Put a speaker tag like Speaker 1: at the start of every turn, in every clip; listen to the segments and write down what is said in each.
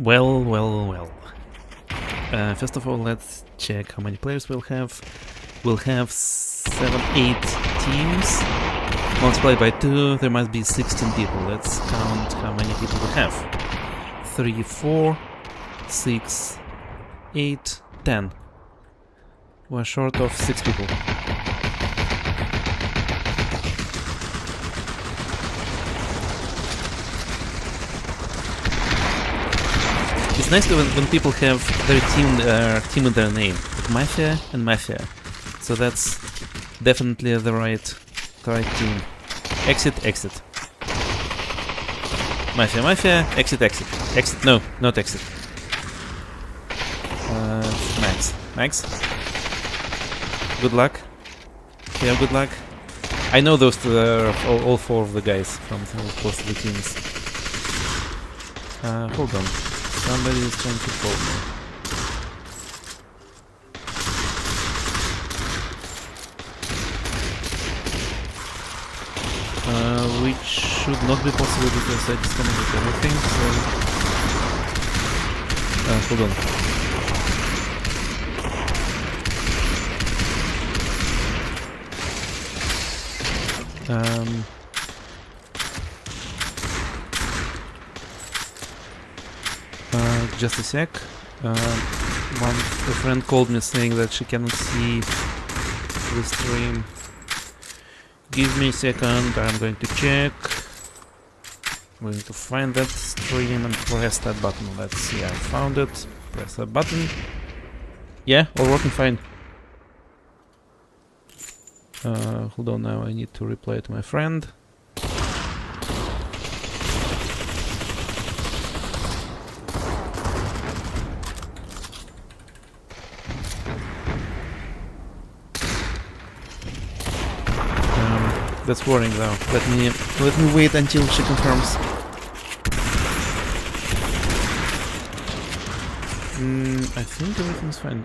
Speaker 1: Well. First of all, let's check how many players we'll have. We'll have 7-8 teams. Multiplied by 2, there must be 16 people. Let's count how many people we have. 3, 4, 6, 8, 10. We're short of 6 people. It's nice when people have their team in their name, like Mafia and Mafia. So that's definitely the right team. Exit. Mafia, exit. Exit, no, not exit. Max. Good luck. Yeah, good luck. I know those two are all 4 of the guys from both of the teams. Hold on. Somebody is trying to call me. Which should not be possible because I disconnected everything, so... hold on. Just a sec. A friend called me saying that she cannot see the stream. Give me a second, I'm going to check. I'm going to find that stream and press that button. Let's see, I found it. Press that button. Yeah, all working fine. Hold on, now I need to reply to my friend. That's worrying though. Let me wait until she confirms. I think everything's fine.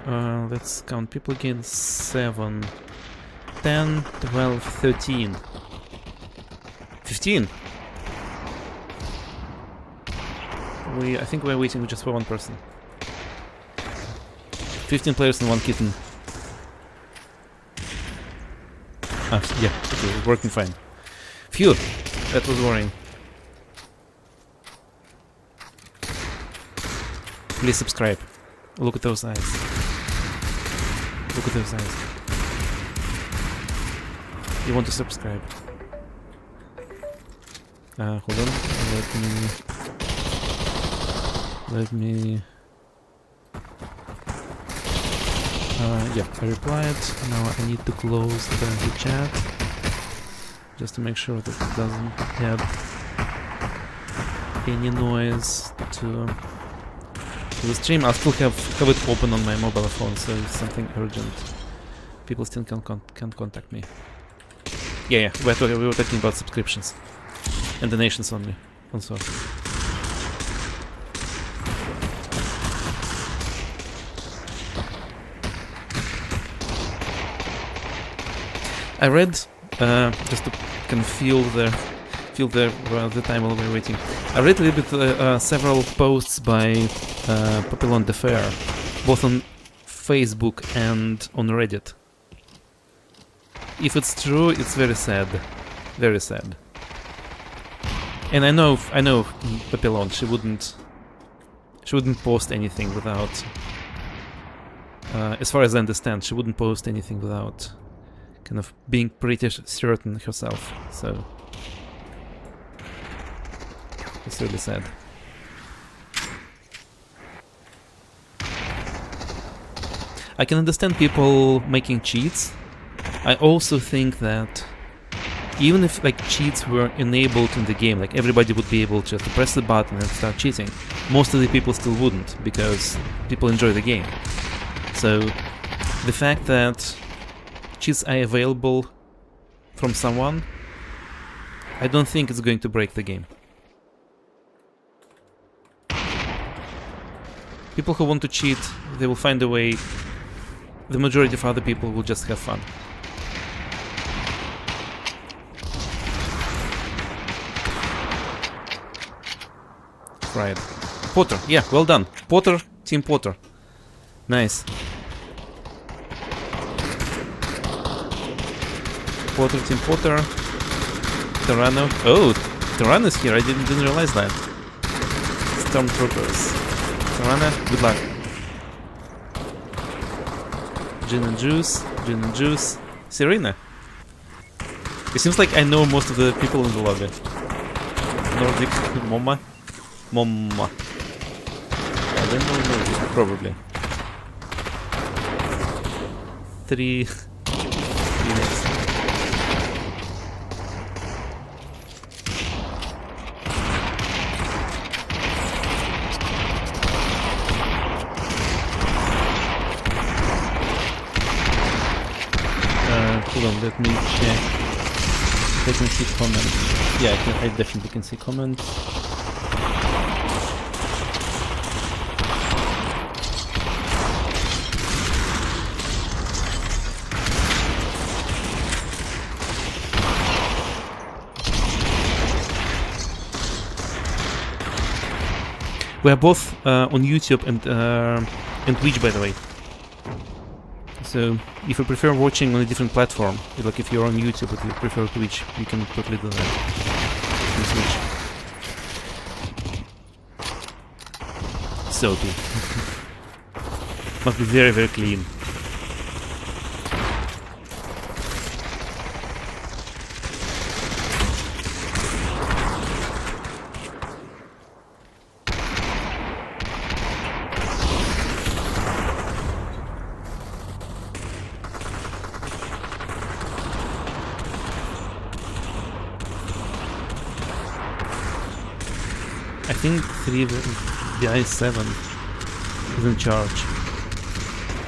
Speaker 1: Let's count people again. 7, 10, 12, 13, 15. I think we're waiting just for one person. 15 players and 1 kitten. Yeah, okay, working fine. Phew, that was worrying. Please subscribe. Look at those eyes. Look at those eyes. You want to subscribe? Hold on. Let me. Yeah, I replied. Now I need to close the chat just to make sure that it doesn't add any noise to the stream. I'll still have it open on my mobile phone, so if something urgent, people still can contact me. Yeah, we were talking about subscriptions and donations only. Also. I read, just to kind of feel the time while we're waiting. I read a little bit several posts by Papillon de Fer, both on Facebook and on Reddit. If it's true, it's very sad, very sad. And I know Papillon. She wouldn't post anything without. As far as I understand, she wouldn't post anything without kind of being pretty certain herself, so it's really sad. I can understand people making cheats. I also think that even if like cheats were enabled in the game, like everybody would be able just to press the button and start cheating, most of the people still wouldn't, because people enjoy the game. So the fact that cheats are available from someone, I don't think it's going to break the game. People who want to cheat, they will find a way. The majority of other people will just have fun. Right. Potter, yeah, well done. Potter, Team Potter. Nice. Potter, Team Potter. Terrano. Oh, Terrano's here, I didn't realize that. Stormtroopers. Terrano, good luck. Gin and Juice, Gin and Juice. Serena. It seems like I know most of the people in the lobby. Nordic, Moma. Moma. I don't know Nordic, probably. Three units. Hold on, let me check. I can see comments. Yeah, I definitely can see comments. We are both on YouTube and Twitch, by the way. So if you prefer watching on a different platform, like if you're on YouTube but you prefer Twitch, you can totally do that. Soapy. Must be very, very clean. I think 3VI7 is in charge.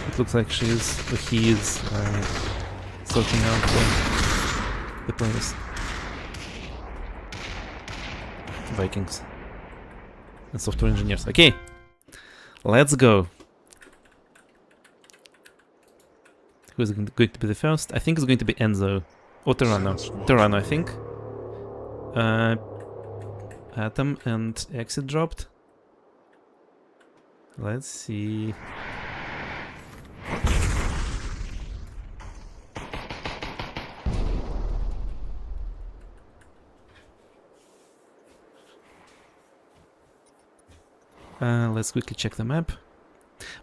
Speaker 1: It looks like he is sorting out the players. Vikings and software engineers. Okay, let's go. Who's going to be the first? I think it's going to be Enzo or Terrano. Terrano, I think. Atom and exit dropped. Let's see. Let's quickly check the map.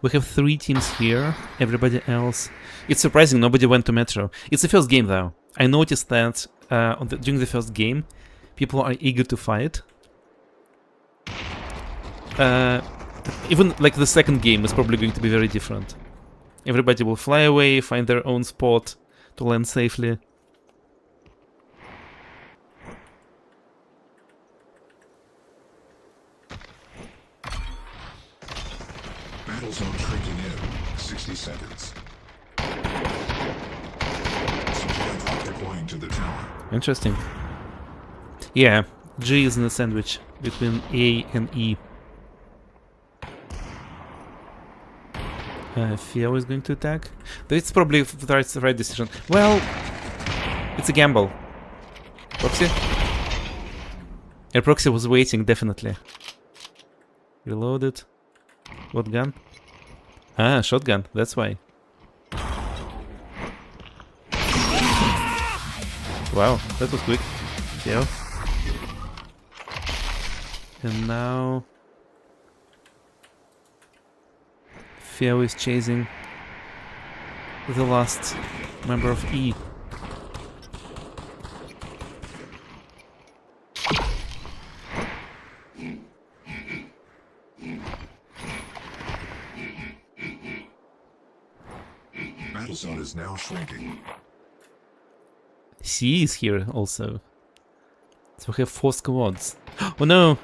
Speaker 1: We have 3 teams here. Everybody else. It's surprising nobody went to Metro. It's the first game though. I noticed that during the first game, people are eager to fight. Even like the second game is probably going to be very different. Everybody will fly away, find their own spot to land safely.
Speaker 2: Battle zone shrinking in 60 seconds. Supply drop deploying to the tower.
Speaker 1: Interesting. Yeah, G is in a sandwich between A and E. Fio is going to attack. It's probably the right decision. Well, it's a gamble. Proxy? Yeah, Proxy was waiting, definitely. Reloaded. What gun? Ah, shotgun, that's why. Wow, that was quick. Fio. And now Fio is chasing the last member of E.
Speaker 2: Battle zone is now shrinking.
Speaker 1: C is here also. So we have 4 squads. Oh no!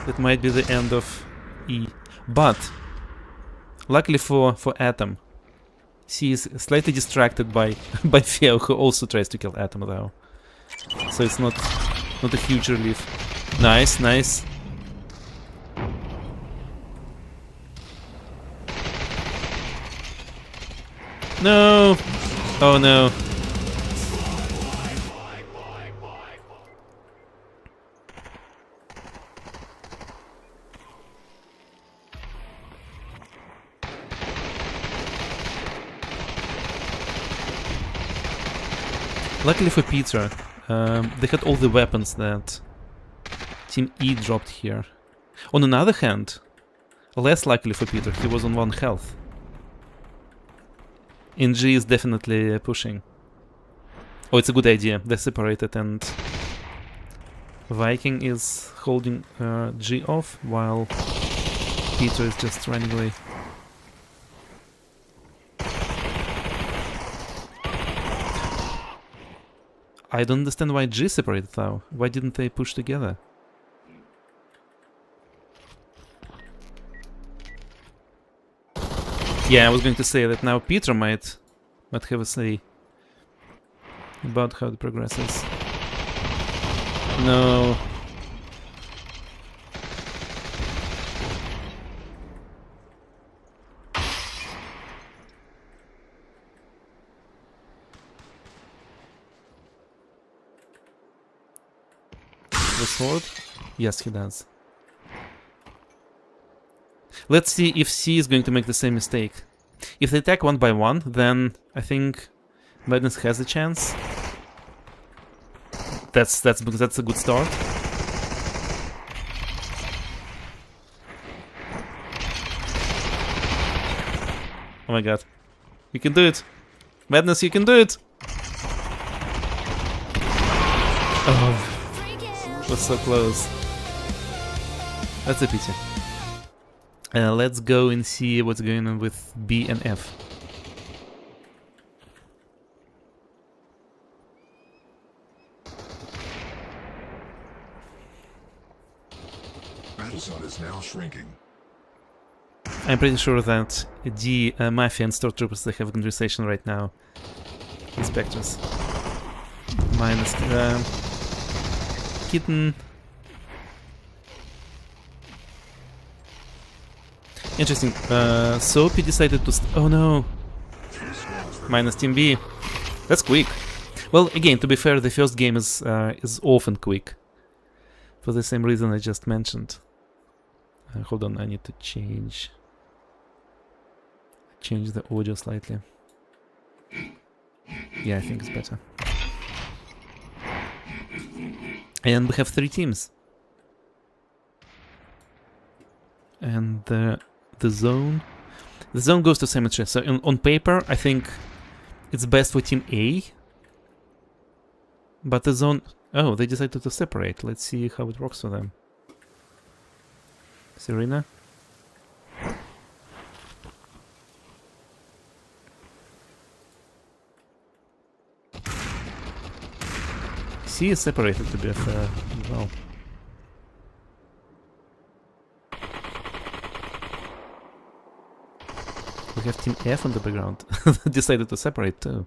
Speaker 1: That might be the end of E. But luckily for Atom, C is slightly distracted by Fio, who also tries to kill Atom though. So it's not a huge relief. Nice, nice. No! Oh no. Luckily for Peter, they had all the weapons that Team E dropped here. On another hand, less luckily for Peter, he was on 1 health. And G is definitely pushing. Oh, it's a good idea. They're separated and Viking is holding G off while Peter is just running away. I don't understand why G separated though. Why didn't they push together? Yeah, I was going to say that now Peter might have a say about how it progresses. No. The sword? Yes, he does. Let's see if C is going to make the same mistake. If they attack 1 by 1, then I think LaneZ has a chance. That's a good start. Oh my god. You can do it! LaneZ, you can do it! Oh, was so close. That's a pity. Let's go and see what's going on with B and F.
Speaker 2: Battle zone is now shrinking.
Speaker 1: I'm pretty sure that D, Mafia and Stormtroopers, they have a conversation right now. Inspectors. Minus Kitten. Interesting. Soapy decided to. Oh no! Minus Team B. That's quick. Well, again, to be fair, the first game is often quick, for the same reason I just mentioned. Hold on, I need to change the audio slightly. Yeah, I think it's better. And we have 3 teams. And the zone goes to cemetery. So on paper, I think it's best for Team A. But the zone... Oh, they decided to separate. Let's see how it works for them. Serena? C is separated, to be fair, as well. We have Team F on the background. Decided to separate too.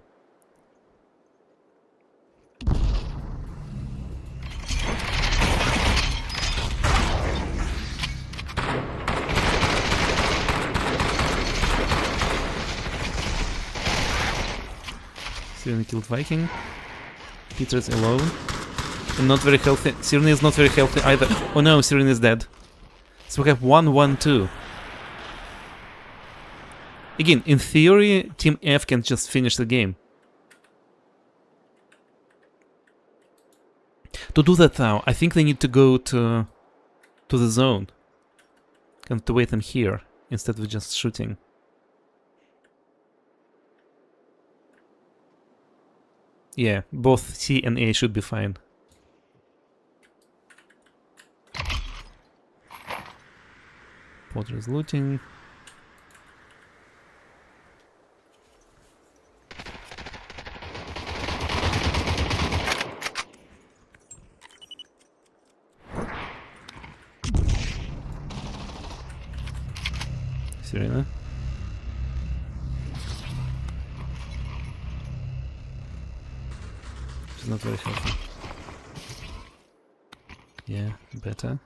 Speaker 1: Serena killed Viking. Peter is alone. And not very healthy. Serena is not very healthy either. Oh no, Serena is dead. So we have 1-1-2. Again, in theory, Team F can just finish the game. To do that though, I think they need to go to the zone. Kind of to wait them here, instead of just shooting. Yeah, both C and A should be fine. POTR is looting. Serena. She's not very healthy. Yeah, better.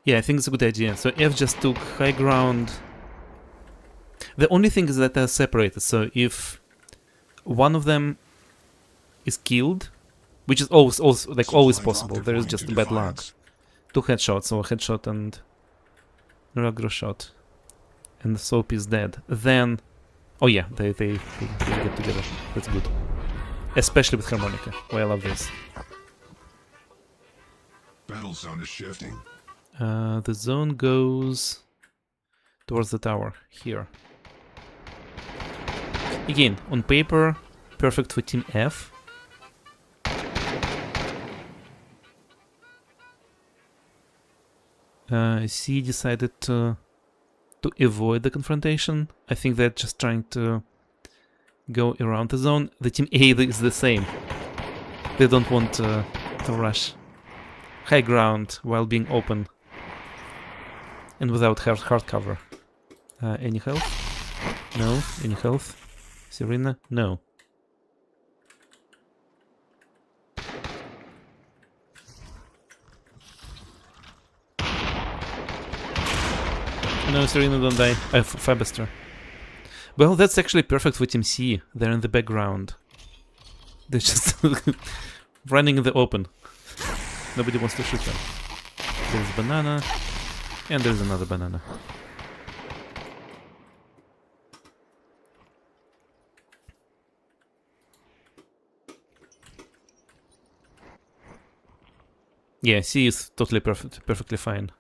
Speaker 1: Yeah, I think it's a good idea. So F just took high ground. The only thing is that they're separated, so if one of them is killed, which is always possible, there is just bad luck. 2 headshots, or headshot and Ragro shot, and the Soap is dead. Then Oh yeah, they get together. That's good. Especially with harmonica. Oh, I love this.
Speaker 2: Battle zone is shifting.
Speaker 1: The zone goes towards the tower, here. Again, on paper, perfect for Team F. C decided to avoid the confrontation. I think they're just trying to go around the zone. The Team A is the same. They don't want to rush high ground while being open and without hard cover. Any health? No. Any health? Serena? No. No, Serena, don't die. Fabister. Well, that's actually perfect for Team C. They're in the background. They're just running in the open. Nobody wants to shoot them. There's a banana. And there's another banana. Yeah, C is totally perfectly fine.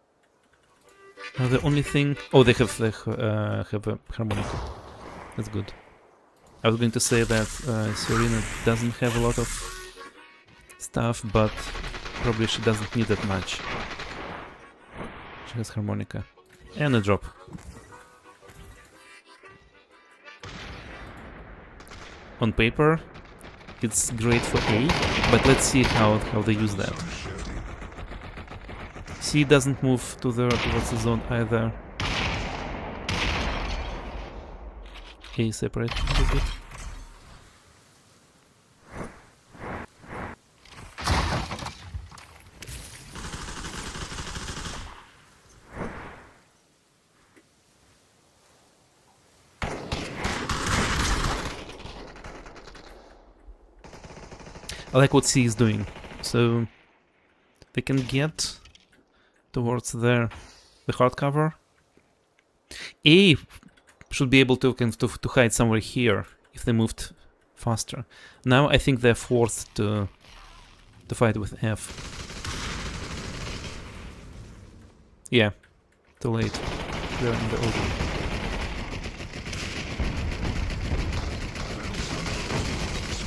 Speaker 1: The only thing... Oh, they have a harmonica. That's good. I was going to say that Serena doesn't have a lot of stuff, but probably she doesn't need that much. She has harmonica. And a drop. On paper, it's great for A, but let's see how they use that. C doesn't move towards the zone either. A separate a little bit. I like what C is doing, so they can get towards the hardcover. A should be able to hide somewhere here if they moved faster. Now I think they're forced to fight with F. Yeah, too late. They're in the open.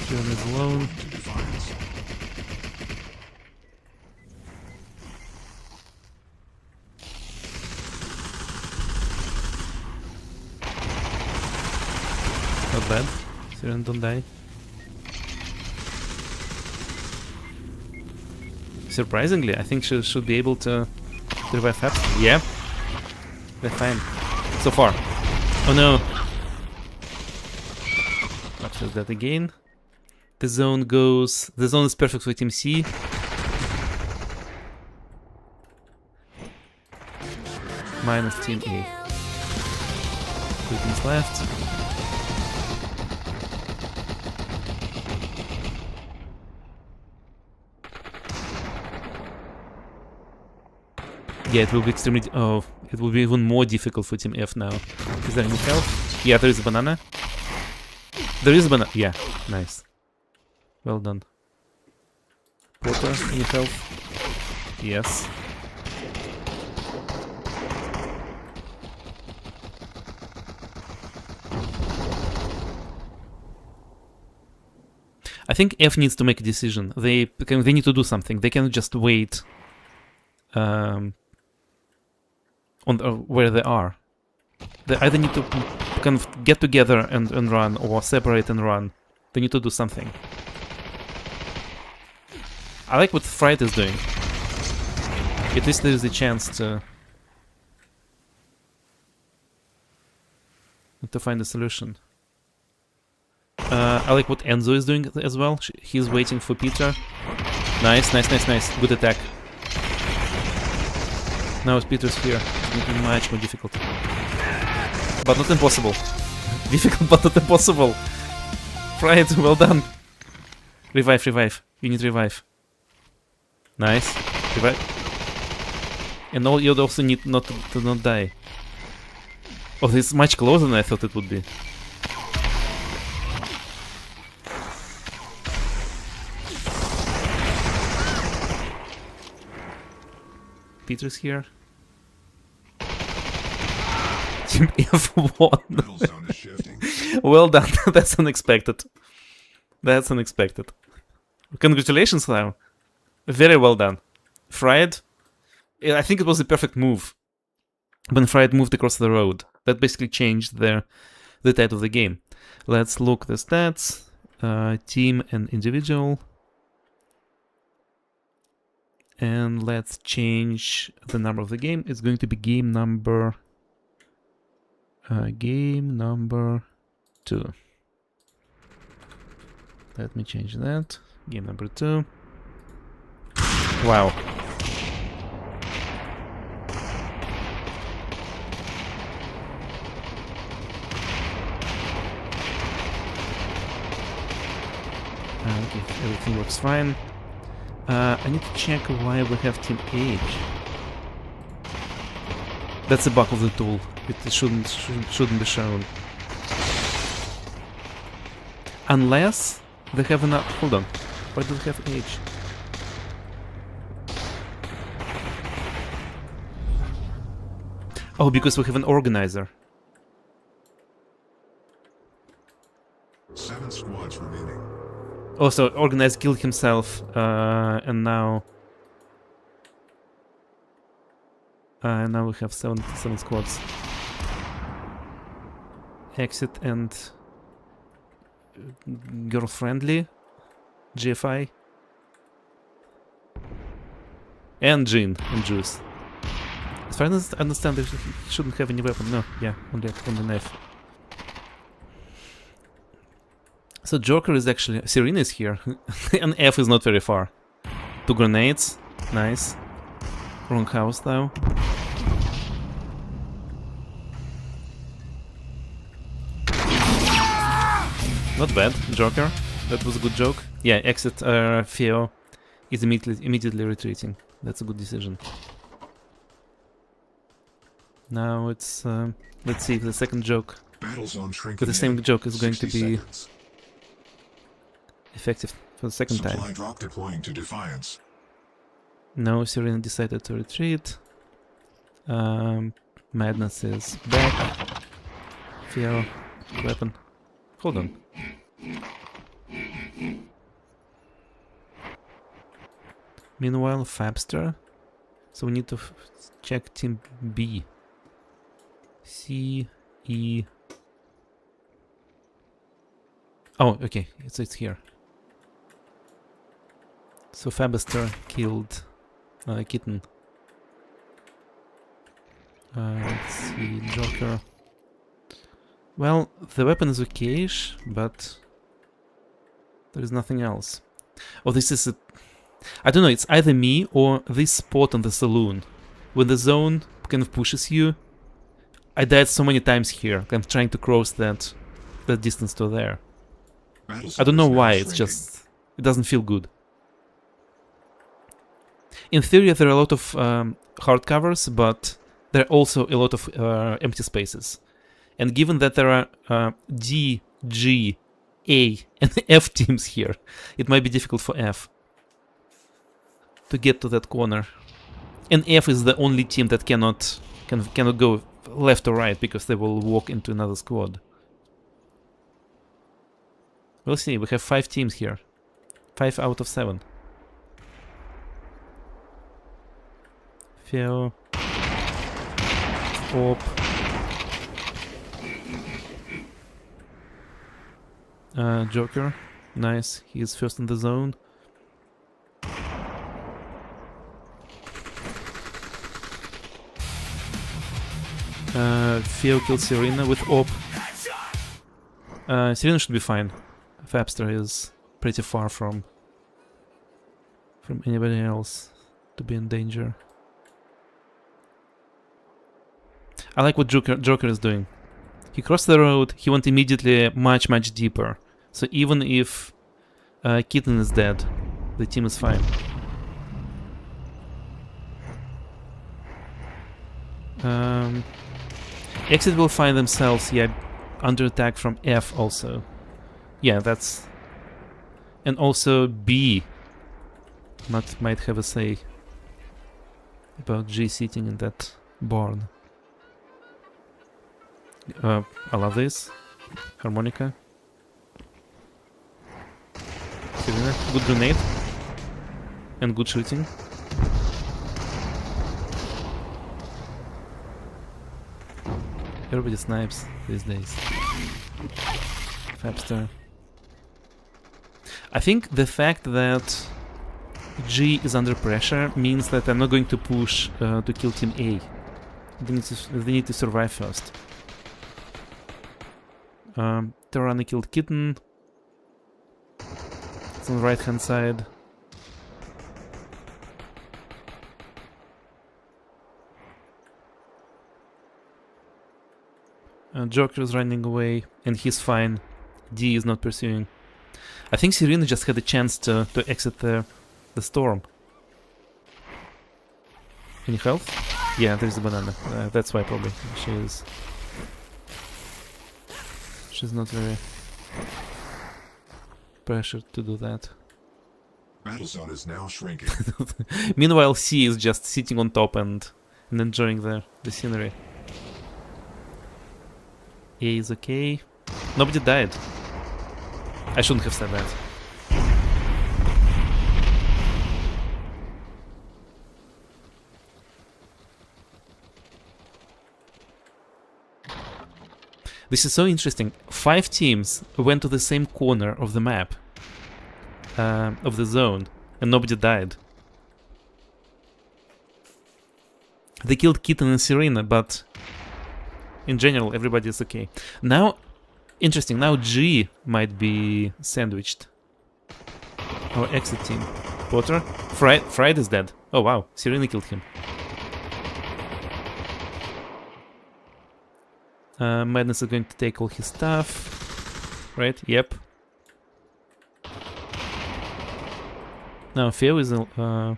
Speaker 1: Jim is alone. Not bad. Siren, don't die. Surprisingly, I think she should be able to revive fast. Yeah. They're fine. So far. Oh no. Captures that again. The zone goes... The zone is perfect for Team C. Minus Team A. 2 teams left. Yeah, it will be extremely... Oh, it will be even more difficult for Team F now. Is there any health? Yeah, there is a banana. There is a banana. Yeah, nice. Well done. POTR, any health? Yes. I think F needs to make a decision. They need to do something. They cannot just wait on where they are. They either need to kind of get together and run, or separate and run. They need to do something. I like what Fright is doing. At least there is a chance to find a solution. I like what Enzo is doing as well. He's waiting for Peter. Nice, nice, nice, nice. Good attack. Now Peter's here. It's making it much more difficult. But not impossible. Difficult but not impossible. Right, well done. Revive, revive. You need revive. Nice. Revive. And you also need to not die. Oh, this is much closer than I thought it would be. Peter's here. Team F1.
Speaker 2: Battle zone is shifting.
Speaker 1: Well done. That's unexpected. That's unexpected. Congratulations, Lau. Very well done. Fried. I think it was the perfect move. When Fried moved across the road. That basically changed the tide of the game. Let's look the stats. Team and individual. And let's change the number of the game. It's going to be game number 2. Let me change that. Game number 2. Wow. Okay, everything works fine. I need to check why we have Team H. That's a bug of the tool. It shouldn't be shown. Unless they have enough. Hold on. Why do they have H? Oh, because we have an organizer.
Speaker 2: 7 squads remaining.
Speaker 1: Oh, so organizer killed himself, and now we have seven squads. Exit and girlfriendly, GFI, and Jean and Juice. As far as I understand, they shouldn't have any weapon. No, yeah, only knife. So Joker is actually... Serena is here. And F is not very far. 2 grenades. Nice. Wrong house, though. Not bad, Joker. That was a good joke. Yeah, exit Theo is immediately retreating. That's a good decision. Now it's... let's see if the second joke...
Speaker 2: Battle zone shrinking.
Speaker 1: Because the same joke is going to be...
Speaker 2: seconds.
Speaker 1: effective for the second
Speaker 2: Supply
Speaker 1: time.
Speaker 2: drop deploying to Defiance.
Speaker 1: No, Serena decided to retreat. Madness is back. Fear weapon. Hold on. Meanwhile, Fabster. So we need to check Team B. C, E. Oh, okay. So it's here. So Fabster killed Kitten. Let's see, Joker. Well, the weapon is okay-ish, but there is nothing else. Oh, this is a... I don't know, it's either me or this spot on the saloon. When the zone kind of pushes you. I died so many times here. I'm trying to cross that distance to there. I don't know why, it's just... It doesn't feel good. In theory, there are a lot of hardcovers, but there are also a lot of empty spaces. And given that there are D, G, A, and F teams here, it might be difficult for F to get to that corner. And F is the only team that cannot go left or right because they will walk into another squad. We'll see. We have 5 teams here. 5 out of 7. Theo. Op. Joker. Nice. He is first in the zone. Theo killed Serena with Op. Serena should be fine. Fabster is pretty far from anybody else to be in danger. I like what Joker is doing. He crossed the road, he went immediately much deeper. So even if Kitten is dead, the team is fine. Exit will find themselves, under attack from F also. Yeah, that's... And also B might have a say. about G sitting in that barn. I love this. Harmonica. Serena, good grenade. And good shooting. Everybody snipes these days. Fabster. I think the fact that G is under pressure means that I'm not going to push to kill Team A. They need to survive first. Terrana killed Kitten. It's on the right hand side. Joker is running away, and he's fine. D is not pursuing. I think Serena just had a chance to exit the storm. Any health? Yeah, there's the banana. That's why probably she's not very pressured to do that.
Speaker 2: Battle zone is now shrinking.
Speaker 1: Meanwhile, C is just sitting on top and enjoying the scenery. A is okay. Nobody died. I shouldn't have said that. This is so interesting. 5 teams went to the same corner of the map, of the zone, and nobody died. They killed Kitten and Serena, but in general, everybody is okay. Now, interesting, now G might be sandwiched. Our exit team. Potter? Fried is dead. Oh wow, Serena killed him. Madness is going to take all his stuff. Right? Yep. Now, Theo is... I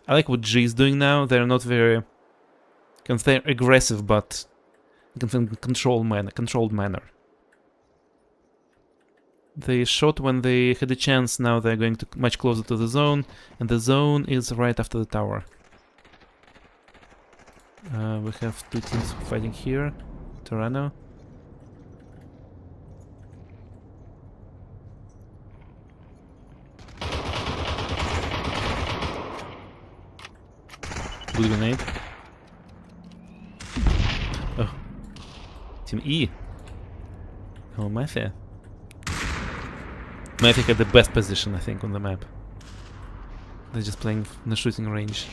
Speaker 1: like what G is doing now. They're not very... They're aggressive, but in controlled manner. They shot when they had a chance. Now they're going to much closer to the zone, and the zone is right after the tower. We have 2 teams fighting here. Toronto. Good grenade. Oh. Team E. Oh, Mafia. Mafia had the best position, I think, on the map. They're just playing in the shooting range.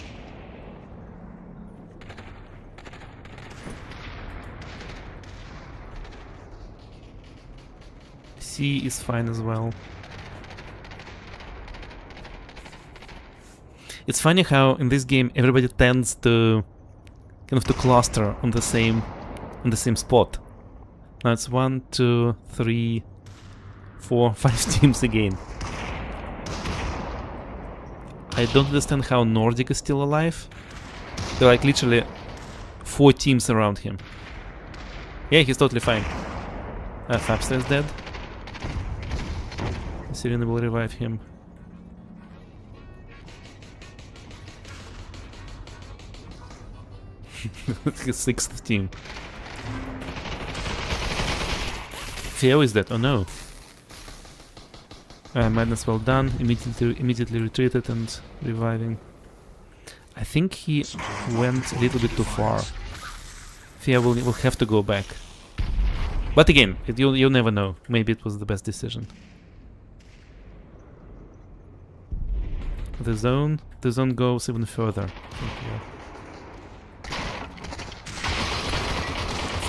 Speaker 1: C is fine as well. It's funny how in this game everybody tends to kind of to cluster on the same spot. Now it's 1, 2, 3, 4, 5 teams again. I don't understand how Nordic is still alive. There are like literally 4 teams around him. Yeah, he's totally fine. Fabster is dead. Serena will revive him. His 6th team. Theo is dead. Oh no. Madness well done. Immediately retreated and reviving. I think he went a little bit too far. Theo will have to go back. But again, you'll never know. Maybe it was the best decision. The zone goes even further from here.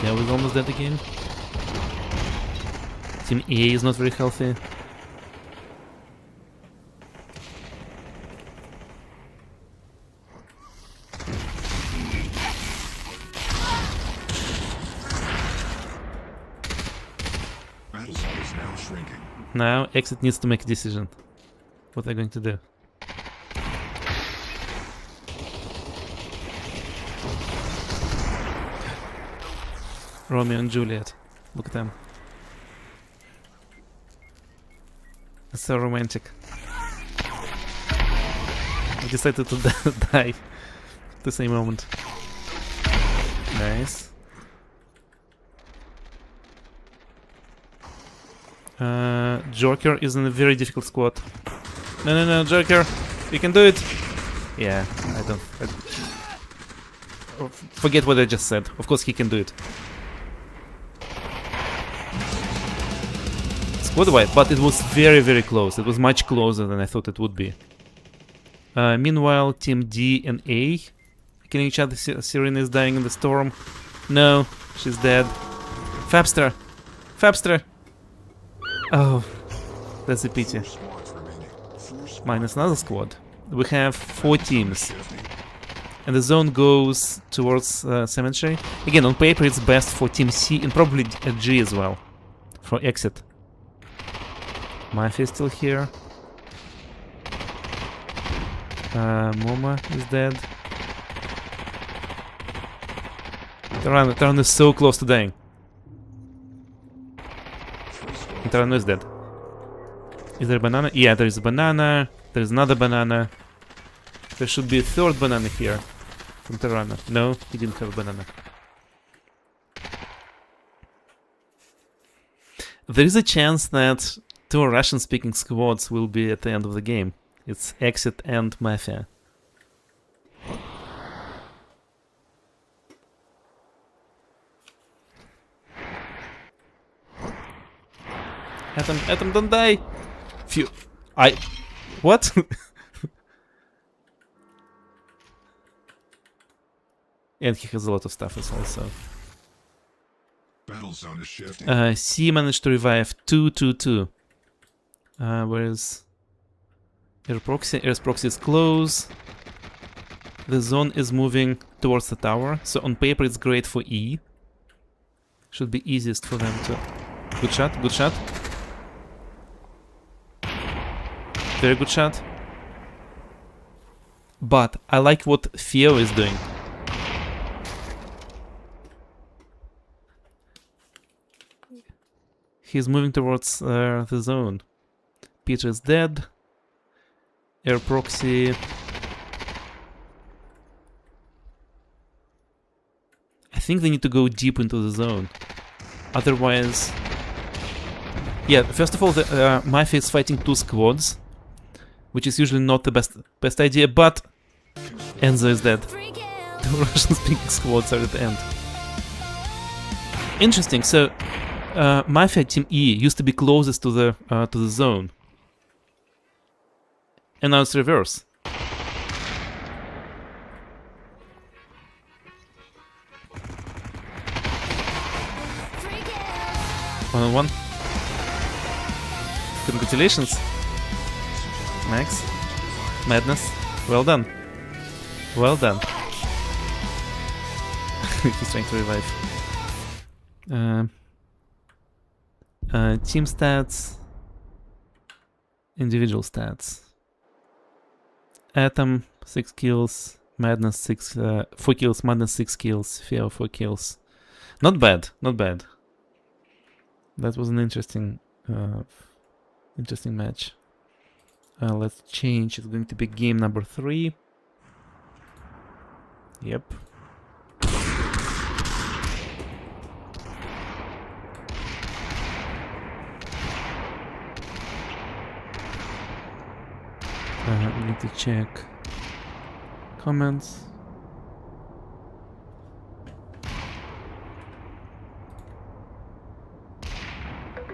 Speaker 1: Theo is almost dead again. Team A is not very healthy.
Speaker 2: Battle zone is now shrinking.
Speaker 1: Now Exit needs to make a decision. What they're going to do. Romeo and Juliet. Look at them. It's so romantic. I decided to die at the same moment. Nice. Joker is in a very difficult squad. No, Joker! You can do it! Yeah, forget what I just said. Of course he can do it. Squad wipe, but it was very, very close. It was much closer than I thought it would be. Meanwhile, Team D and A killing each other. Serena is dying in the storm. No, she's dead. Fabster! Fabster! Oh, that's a pity. Minus another squad. We have 4 teams. And the zone goes towards cemetery. Again, on paper it's best for Team C and probably G as well. For exit. Mafia is still here. Moma is dead. Taran is so close to dying. And Taran is dead. Is there a banana? Yeah, there is a banana. There is another banana. There should be a 3rd banana here. From Tarana. No, he didn't have a banana. There is a chance that 2 Russian-speaking squads will be at the end of the game. It's Exit and Mafia. Atom, don't die! Phew. What? And he has a lot of stuff as also.
Speaker 2: Battle zone is shifting.
Speaker 1: C managed to revive 2-2-2. Whereas Air Proxy is close. The zone is moving towards the tower, so on paper it's great for E. Should be easiest for them to... Good shot, good shot. Very good shot. But I like what Theo is doing. He's moving towards the zone. Peter is dead. Air Proxy... I think they need to go deep into the zone. Otherwise... Yeah, first of all, the Mafia is fighting 2 squads, which is usually not the best idea, but Enzo is dead. 2 Russian-speaking squads are at the end. Interesting, so Mafia Team E used to be closest to the zone. And now it's reverse. One-on-one. Congratulations, Max. Madness. Well done. Well done. He's trying to revive. Team stats. Individual stats. Atom 6 kills. Madness 4 kills. Madness 6 kills. Theo 4 kills. Not bad. Not bad. That was an interesting match. Let's change. It's going to be game number 3. Yep. We need to check comments.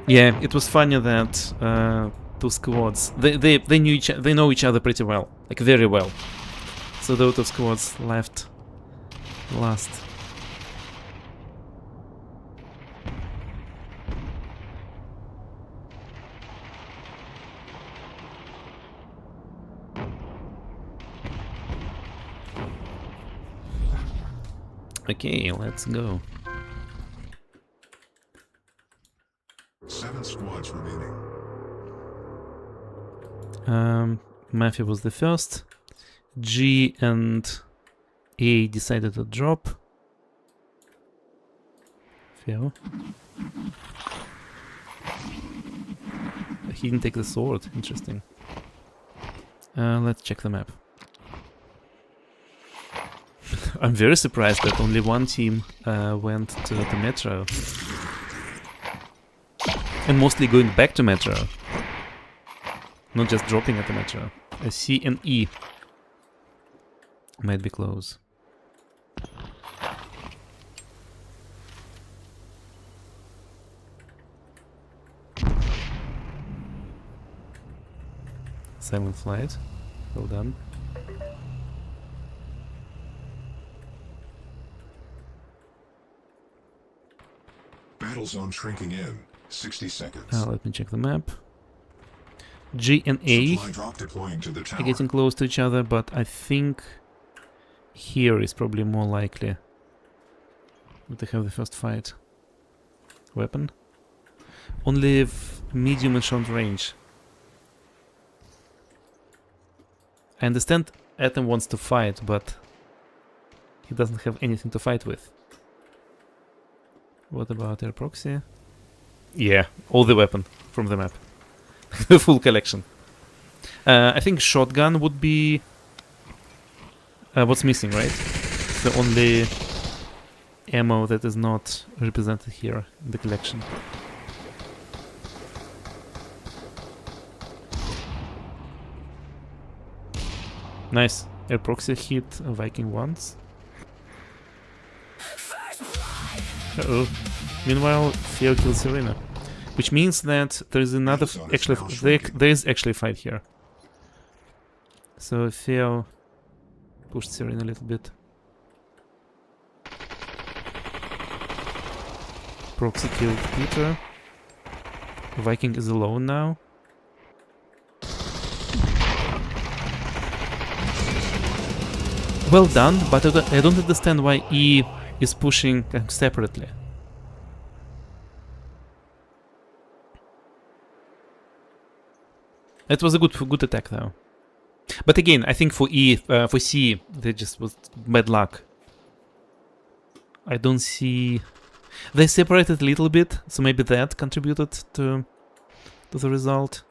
Speaker 1: Yeah, it was funny that 2 squads they know each other pretty well, like very well. So those 2 squads left last. Okay, let's go.
Speaker 2: 7 squads remaining.
Speaker 1: Mafia was the first. G and A decided to drop. Theo. He didn't take the sword. Interesting. Let's check the map. I'm very surprised that only one team went to the Metro. And mostly going back to Metro. Not just dropping at the Metro. C and E might be close. Silent flight. Well done.
Speaker 2: Battle zone shrinking in. 60 seconds.
Speaker 1: Let me check the map. G and A
Speaker 2: Supply drop deploying to the tower.
Speaker 1: are getting close to each other, but I think here is probably more likely to have the first fight. Weapon? Only medium and short range. I understand Atom wants to fight, but he doesn't have anything to fight with. What about air proxy? Yeah, all the weapon from the map. The full collection. I think shotgun would be what's missing, right? The only ammo that is not represented here in the collection. Nice. Air proxy hit a Viking once. Uh-oh. Meanwhile, Theo kills Serena. Which means that there is another... there is actually a fight here. So Theo pushed Serena a little bit. Proxy killed Peter. Viking is alone now. Well done, but I don't understand why E is pushing separately. It was a good attack though. But again, I think for C, they just was bad luck. I don't see... They separated a little bit, so maybe that contributed to the result.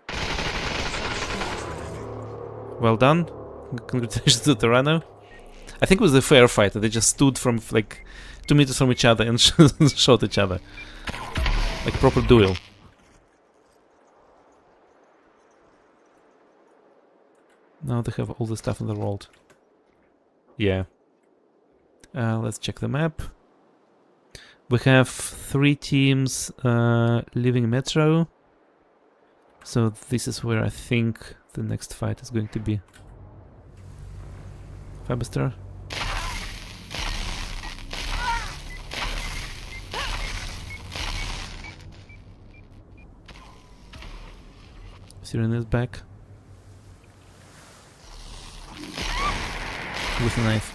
Speaker 1: Well done. Congratulations to Terrano. I think it was a fair fight. They just stood from like 2 meters from each other and shot each other. Like a proper duel. Now they have all the stuff in the world. Yeah. Let's check the map. We have 3 teams leaving Metro. So this is where I think the next fight is going to be. Fabuster. Serena is back. With a knife.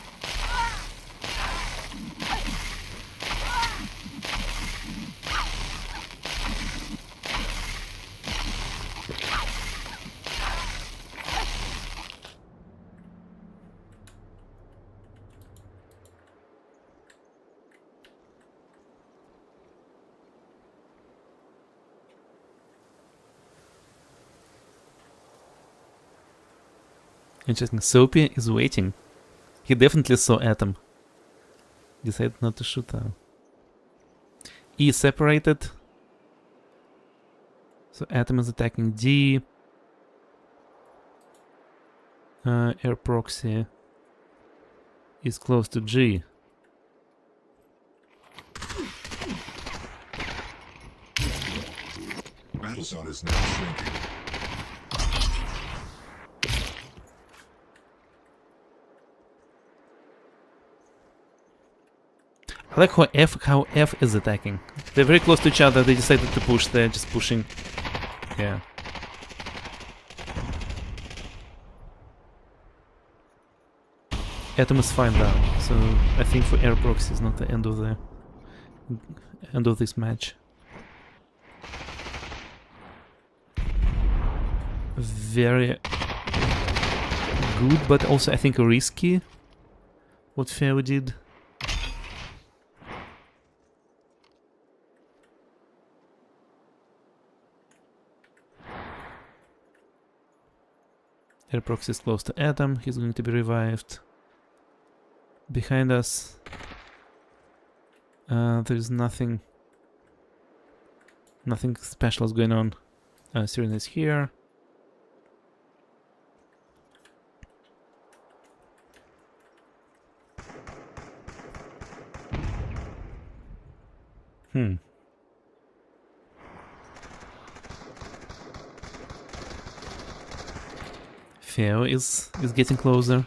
Speaker 1: Interesting. Soapy is waiting. He definitely saw Atom. Decided not to shoot though. E is separated. So Atom is attacking D. Air proxy is close to G.
Speaker 2: Battle zone is now shrinking.
Speaker 1: I like how F is attacking. They're very close to each other, they decided to push, they're just pushing. Yeah. Atom is fine now, so I think for air proxy is not the end of this match. Very good, but also I think risky what Feo did. Air proxy is close to Atom, he's going to be revived. Behind us, there's nothing special is going on. Serena is here. Theo is getting closer.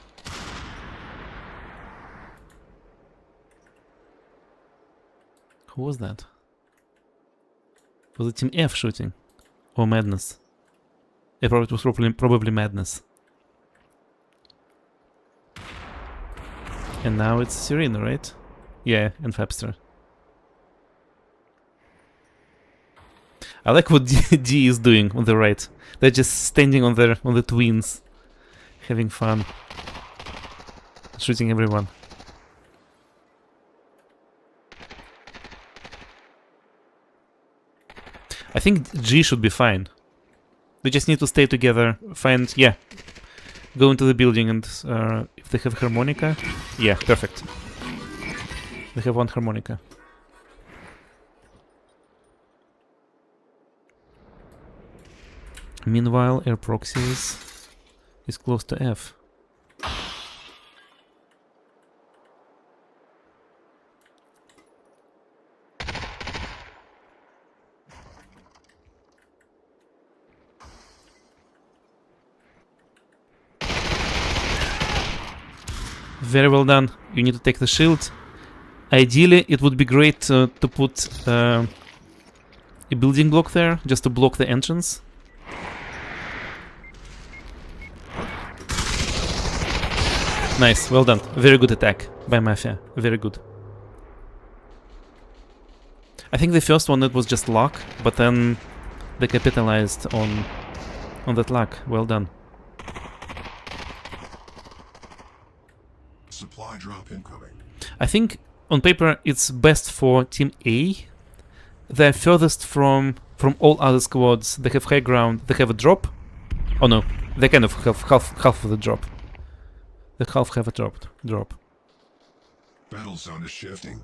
Speaker 1: Who was that? Was it Team F shooting? Or Madness? It was probably Madness. And now it's Serena, right? Yeah, and Fabster. I like what D is doing on the right. They're just standing on the twins, having fun, shooting everyone. I think G should be fine. They just need to stay together, go into the building, and if they have harmonica, yeah, perfect. They have one harmonica. Meanwhile, air proxy is close to F. Very well done. You need to take the shield. Ideally, it would be great to put a building block there, just to block the entrance. Nice, well done. Very good attack by Mafia. Very good. I think the first one, it was just luck, but then they capitalized on that luck. Well done.
Speaker 2: Supply drop incoming.
Speaker 1: I think on paper it's best for Team A. They're furthest from all other squads. They have high ground. They have a drop. Oh no, they kind of have half of the drop. They half have a drop.
Speaker 2: Battle zone is shifting.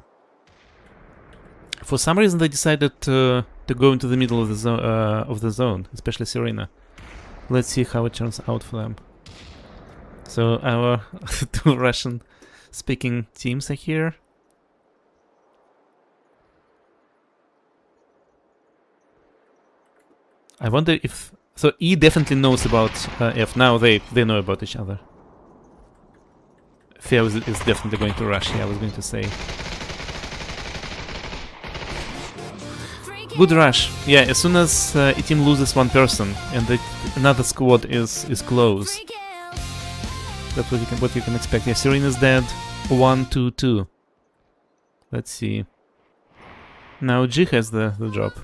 Speaker 1: For some reason they decided to go into the middle of the zone, especially Serena. Let's see how it turns out for them. So our two Russian-speaking teams are here. I wonder if... So E definitely knows about F. Now they know about each other. Theo is definitely going to rush, yeah, I was going to say. Good rush. Yeah, as soon as a team loses one person and another squad is close. That's what you can expect. Yeah, Serena's dead. 1-2-2. Let's see. Now G has the drop.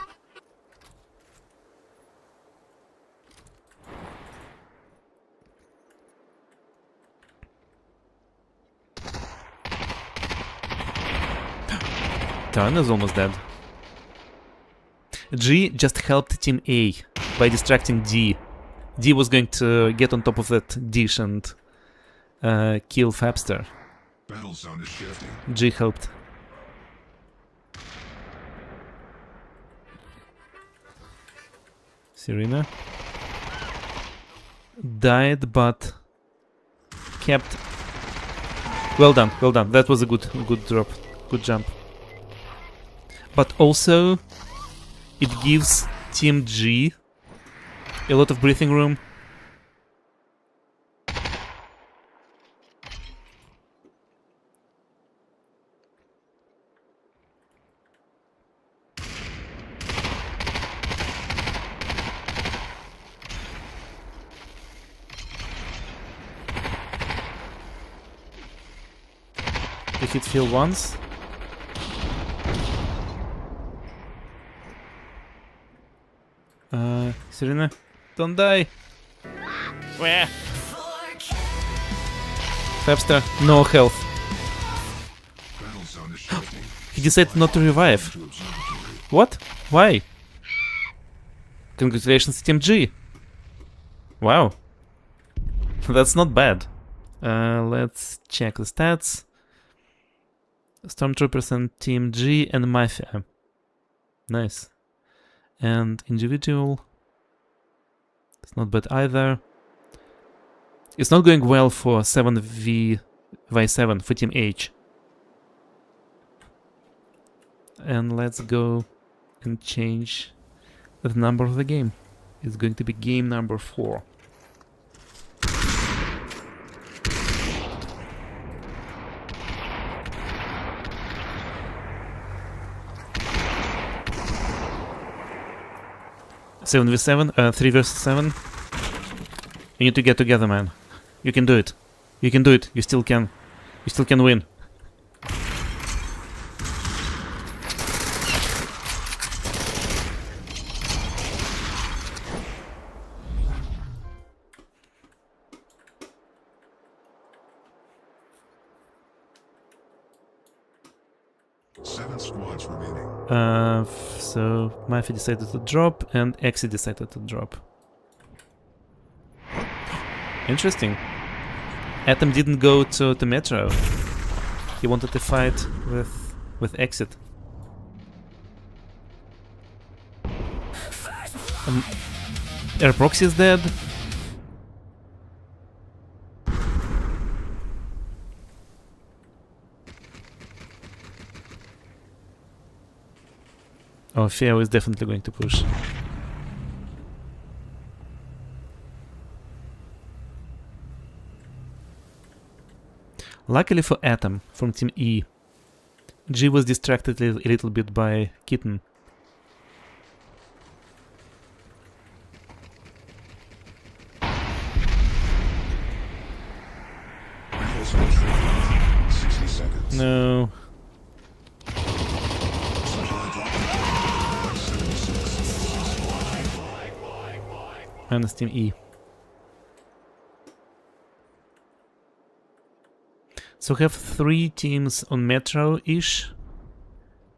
Speaker 1: Tarn is almost dead. G just helped Team A by distracting D. D was going to get on top of that dish and kill Fabster.
Speaker 2: Battle zone is shifting.
Speaker 1: G helped. Serena died, but kept. Well done, well done. That was a good drop, good jump. But also, it gives Team G a lot of breathing room. They hit field once. Serena, don't die. Where? Fabster, no health. He decided not to revive. What? Why? Congratulations, Team G. Wow. That's not bad. Let's check the stats. Stormtroopers and Team G and Mafia. Nice. And individual. It's not bad either. It's not going well for 7v7 for Team H. And let's go and change the number of the game. It's going to be game number 4. Seven v 7, 3 versus 7. You need to get together, man. You can do it. You can do it. You still can. You still can win.
Speaker 2: Seven squads remaining.
Speaker 1: So Mafia decided to drop and Exi decided to drop. Interesting. Atom didn't go to Metro. He wanted to fight with Exit. Air Proxy is dead. Oh, Feo is definitely going to push. Luckily for Atom, from Team E, G was distracted a little bit by Kitten.
Speaker 2: Battles on trigger. 60 seconds.
Speaker 1: No. Minus Team E. So we have 3 teams on Metro-ish.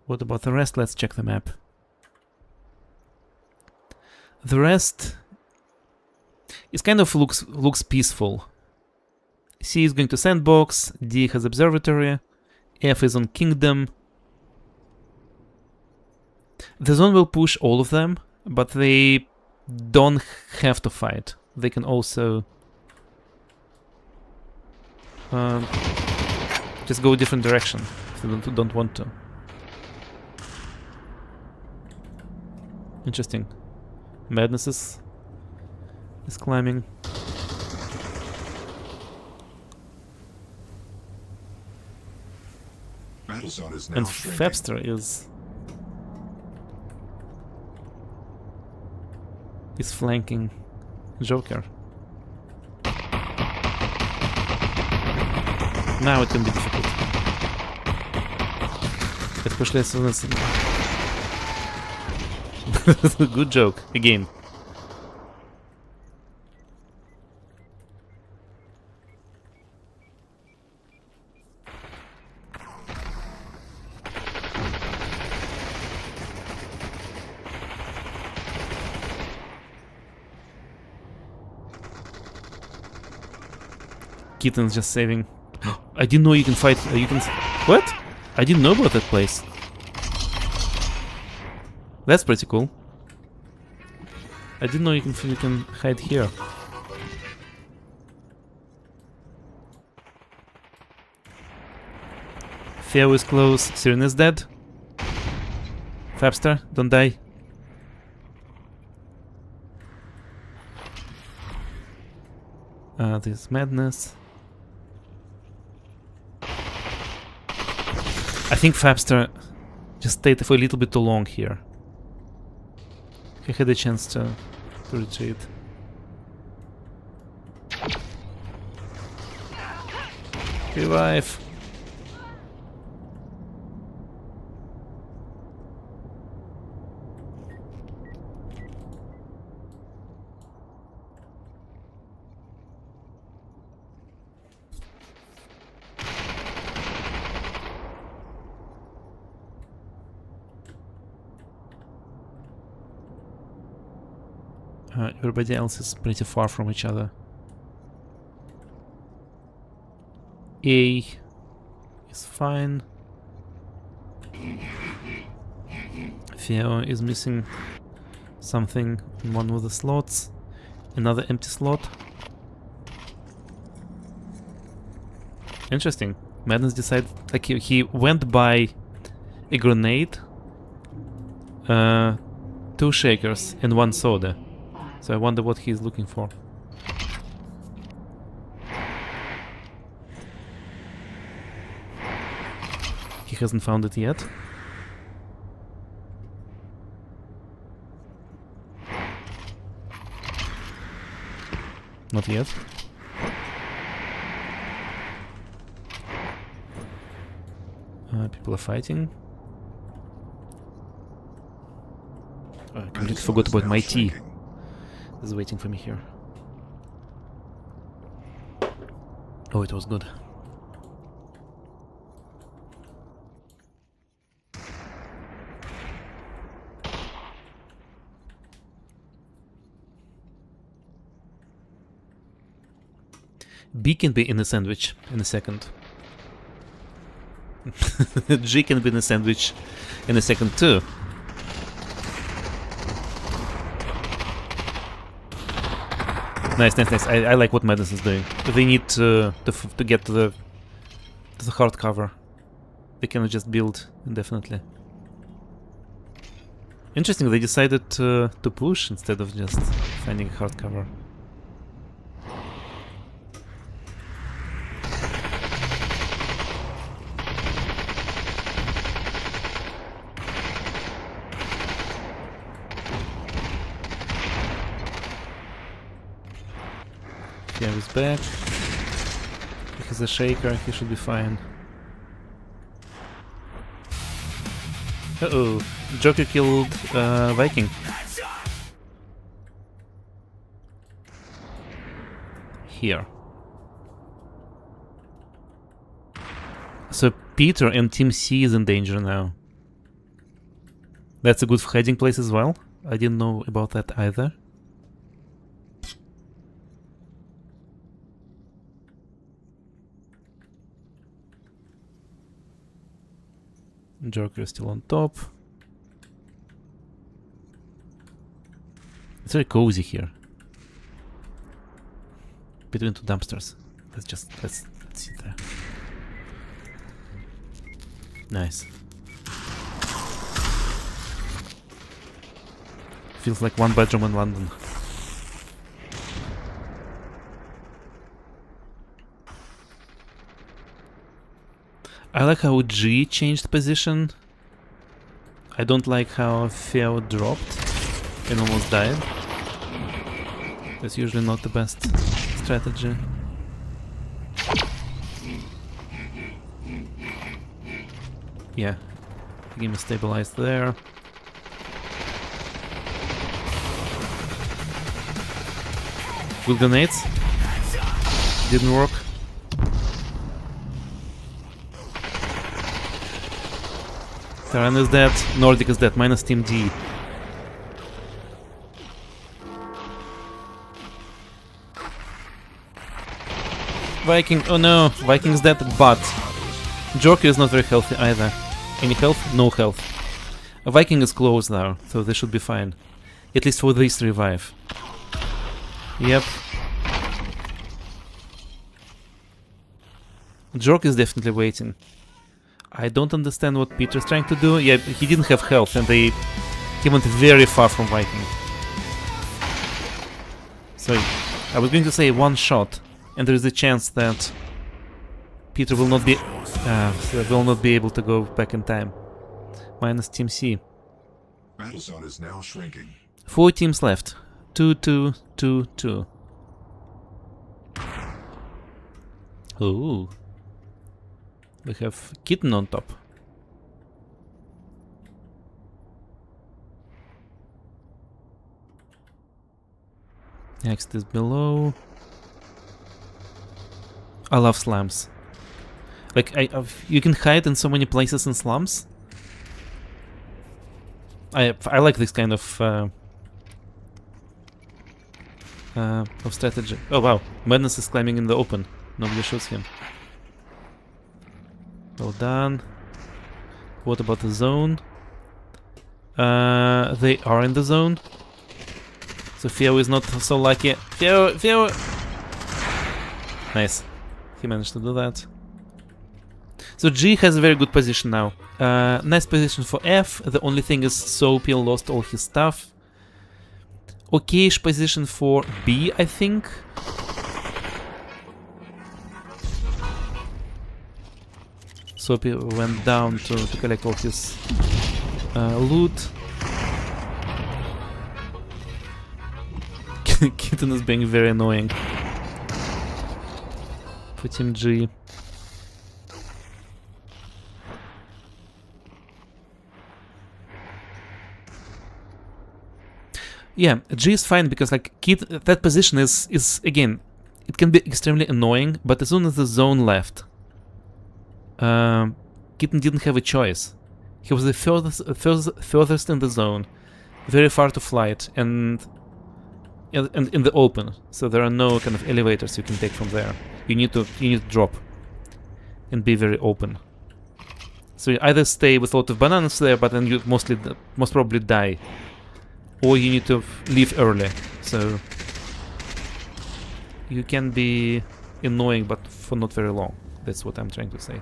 Speaker 1: What about the rest? Let's check the map. The rest is kind of looks peaceful. C is going to Sandbox, D has Observatory, F is on Kingdom. The zone will push all of them, but they don't have to fight. They can also just go a different direction if they don't want to. Interesting. Madness is climbing.
Speaker 2: Battle zone is now
Speaker 1: And
Speaker 2: shrinking.
Speaker 1: Fabster is flanking Joker. Now it can be difficult. Especially as soon as... Good joke, again. Kitten's just saving. I didn't know you can fight. You can. What? I didn't know about that place. That's pretty cool. I didn't know you can hide here. Theo is close. Siren is dead. Fabster, don't die. This madness. I think Fabster just stayed for a little bit too long here. He had a chance to retreat. Revive. Everybody else is pretty far from each other. A is fine. Theo is missing something in one of the slots. Another empty slot. Interesting. Madness decided, like, he went by a grenade, 2 shakers, and 1 soda. So I wonder what he's looking for. He hasn't found it yet. Not yet. People are fighting. I completely forgot about my tea. Is waiting for me here. Oh, it was good. B can be in a sandwich in a second. G can be in a sandwich in a second too. Nice, nice, nice. I like what Madness is doing. They need to get to the hard cover. They cannot just build indefinitely. Interesting, they decided to push instead of just finding a hard cover. Yeah, he's back. He has a shaker, he should be fine. Uh-oh, Joker killed Viking. Here. So Peter and Team C is in danger now. That's a good hiding place as well. I didn't know about that either. Joker is still on top. It's very cozy here. Between 2 dumpsters. Let's sit there. Nice. Feels like 1 bedroom in London. I like how G changed position. I don't like how Theo dropped and almost died. That's usually not the best strategy. Yeah, the game is stabilized there. Good grenades. Didn't work. Terran is dead, Nordic is dead, minus Team D. Viking, oh no, Viking is dead, but Joker is not very healthy either. Any health? No health. A Viking is close now, so they should be fine. At least for this revive. Yep. Joker is definitely waiting. I don't understand what Peter's trying to do. Yeah, he didn't have health and he went very far from Viking. So I was going to say 1 shot, and there is a chance that Peter will not be able to go back in time. Minus Team C.
Speaker 2: Battle zone is now shrinking.
Speaker 1: 4 teams left. 2-2-2-2. Ooh. We have Kitten on top. Next is below. I love slums. Like, you can hide in so many places in slums. I like this kind of strategy. Oh wow, Madness is climbing in the open. Nobody shoots him. Well done. What about the zone? They are in the zone. So Theo is not so lucky. Theo! Nice. He managed to do that. So G has a very good position now. Nice position for F. The only thing is Soapy lost all his stuff. Okay-ish position for B, I think. Soapy went down to collect all his loot. Kitten is being very annoying for Team G. Yeah, G is fine because like that position is again, it can be extremely annoying, but as soon as the zone left, Kitten didn't have a choice. He was the furthest in the zone, very far to flight, and in the open, so there are no kind of elevators you can take from there. You need to drop and be very open. So you either stay with a lot of bananas there, but then you most probably die, or you need to leave early. So you can be annoying, but for not very long. That's what I'm trying to say.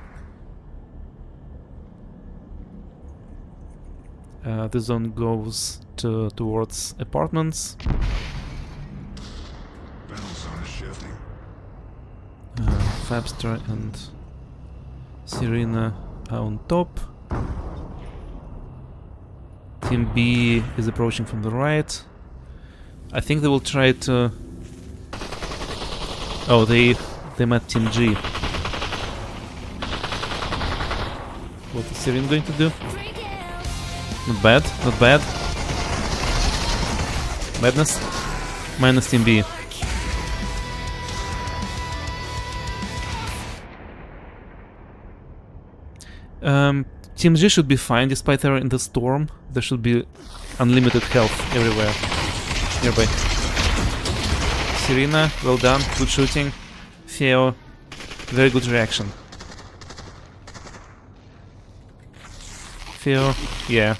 Speaker 1: The zone goes towards apartments.
Speaker 2: Battle zone is shifting.
Speaker 1: Fabster and Serena are on top. Team B is approaching from the right. I think they will try to... Oh, they met Team G. What is Serena going to do? Not bad, not bad. Madness. Minus Team B. Team G should be fine despite they're in the storm. There should be unlimited health everywhere nearby. Serena, well done, good shooting. Theo, very good reaction. Theo, yeah,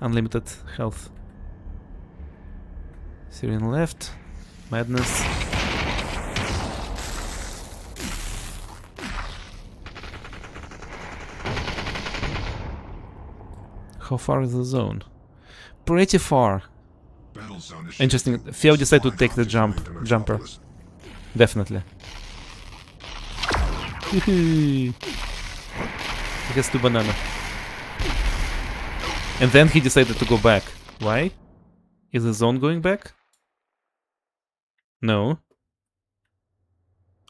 Speaker 1: unlimited health. Serena left, Madness. How far is the zone? Pretty far.
Speaker 2: Battle zone is
Speaker 1: Interesting.
Speaker 2: shifting.
Speaker 1: Theo decided to
Speaker 2: Flying
Speaker 1: take the
Speaker 2: object away from
Speaker 1: jumper.
Speaker 2: Metropolis.
Speaker 1: Definitely. He gets 2 banana. And then he decided to go back. Why? Is the zone going back? No.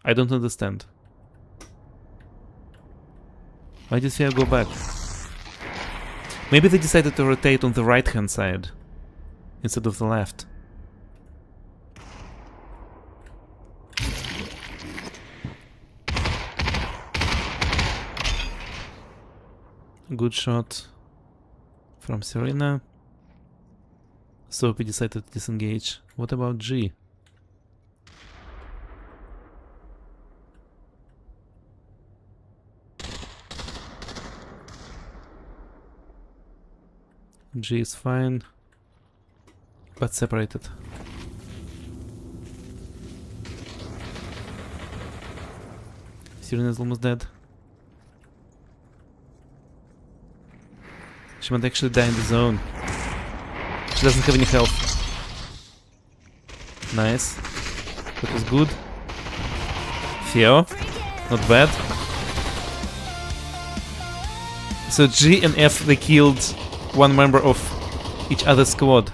Speaker 1: I don't understand. Why did Theo go back? Maybe they decided to rotate on the right-hand side instead of the left. Good shot from Serena. Soapy decided to disengage. What about G? G is fine, but separated. Serena is almost dead. She might actually die in the zone. She doesn't have any health. Nice. That was good. Theo, not bad. So G and F, they killed one member of each other's squad.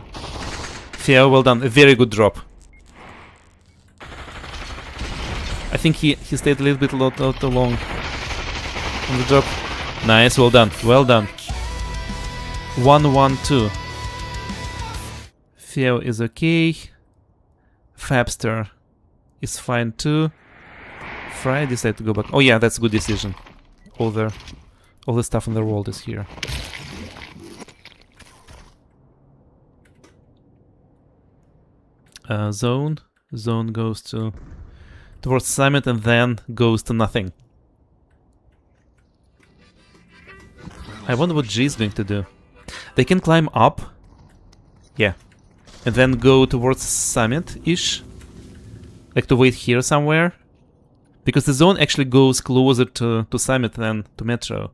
Speaker 1: Theo, well done. A very good drop. I think he stayed a little bit too long on the drop. Nice, well done. Well done. 1-1-2. Theo is okay. Fabster is fine too. Fry decided to go back. Oh yeah, that's a good decision. All the stuff in the world is here. Zone goes towards Summit and then goes to nothing. I wonder what G is going to do. They can climb up. Yeah. And then go towards summit-ish. Like to wait here somewhere. Because the zone actually goes closer to summit than to metro.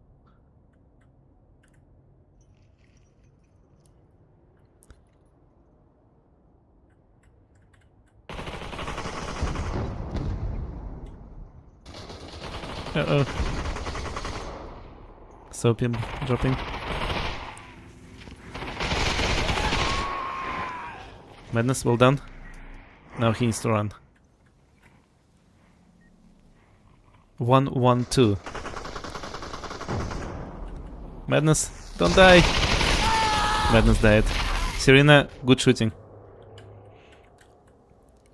Speaker 1: Uh-oh. Soapy dropping. Madness, well done. Now he needs to run. 1-1-2. Madness, don't die! Madness died. Serena, good shooting.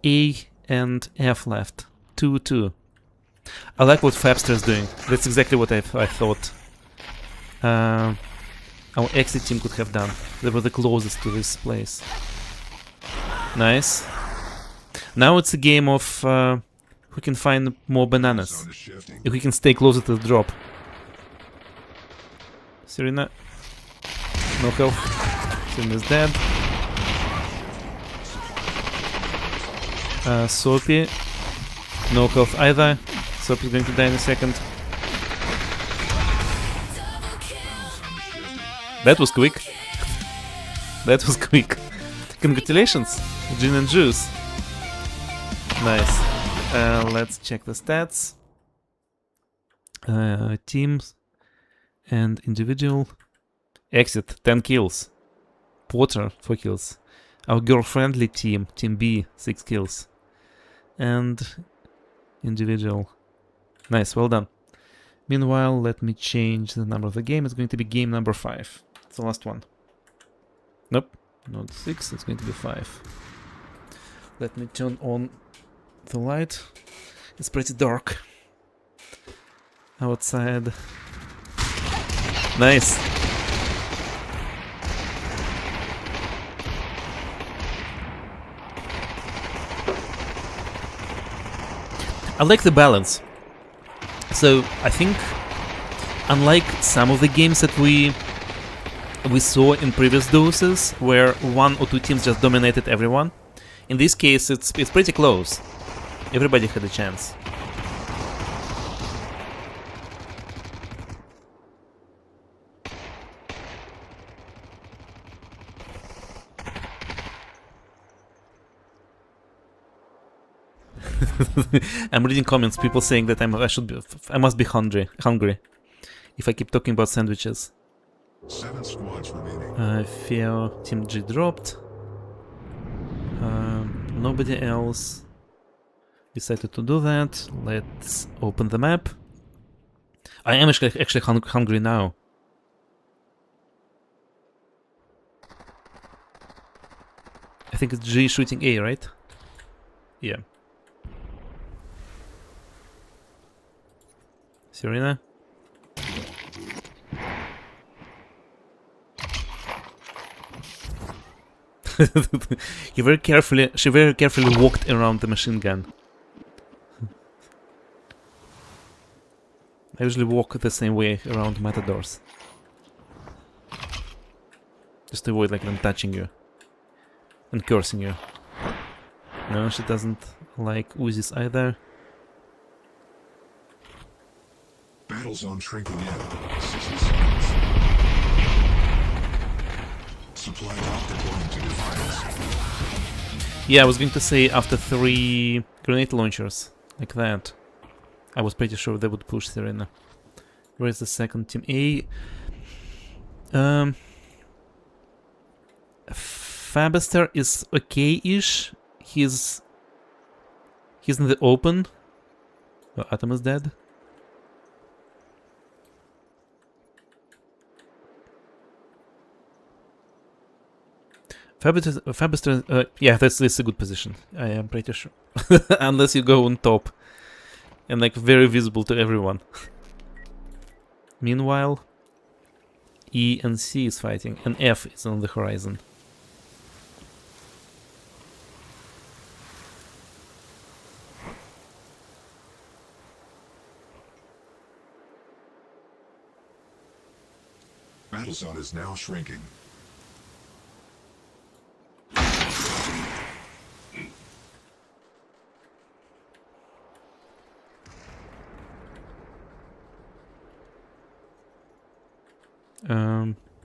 Speaker 1: A and F left. 2-2. I like what Fabster is doing. That's exactly what I thought our exit team could have done. They were the closest to this place. Nice. Now it's a game of who can find more bananas. If we can stay closer to the drop. Serena. No health. Serena's dead. Soapy. No health either. Soapy's going to die in a second. That was quick. That was quick. Congratulations, Gin and Juice. Nice. Let's check the stats. Teams and individual. Exit, 10 kills. POTR, 4 kills. Our girl-friendly team, Team B, 6 kills. And individual. Nice, well done. Meanwhile, let me change the number of the game. It's going to be game number 5. It's the last one. Nope, not 6, it's going to be 5. Let me turn on the light. It's pretty dark outside. Nice. I like the balance. So I think, unlike some of the games that we saw in previous DUOSes, where 1 or 2 teams just dominated everyone, in this case it's pretty close. Everybody had a chance. I'm reading comments, people saying that I must be hungry if I keep talking about sandwiches.
Speaker 2: 7 squads remaining.
Speaker 1: Feo, Team G dropped. Nobody else decided to do that. Let's open the map. I am actually hungry now. I think it's G shooting A, right? Yeah. Serena. She very carefully walked around the machine gun. I usually walk the same way around matadors. Just to avoid like them touching you and cursing you. No, she doesn't like Uzis either.
Speaker 2: Battle zone shrinking in. 60 seconds. Supply locked according to defiance.
Speaker 1: Yeah, I was going to say after 3 grenade launchers, like that, I was pretty sure they would push Serena. Where's the second team? A. Fabister is okay-ish. He's in the open. Oh, Atom is dead. Fabister, yeah, that's a good position. I am pretty sure. Unless you go on top. And like very visible to everyone. Meanwhile, E and C is fighting, and F is on the horizon.
Speaker 2: Battle zone is now shrinking.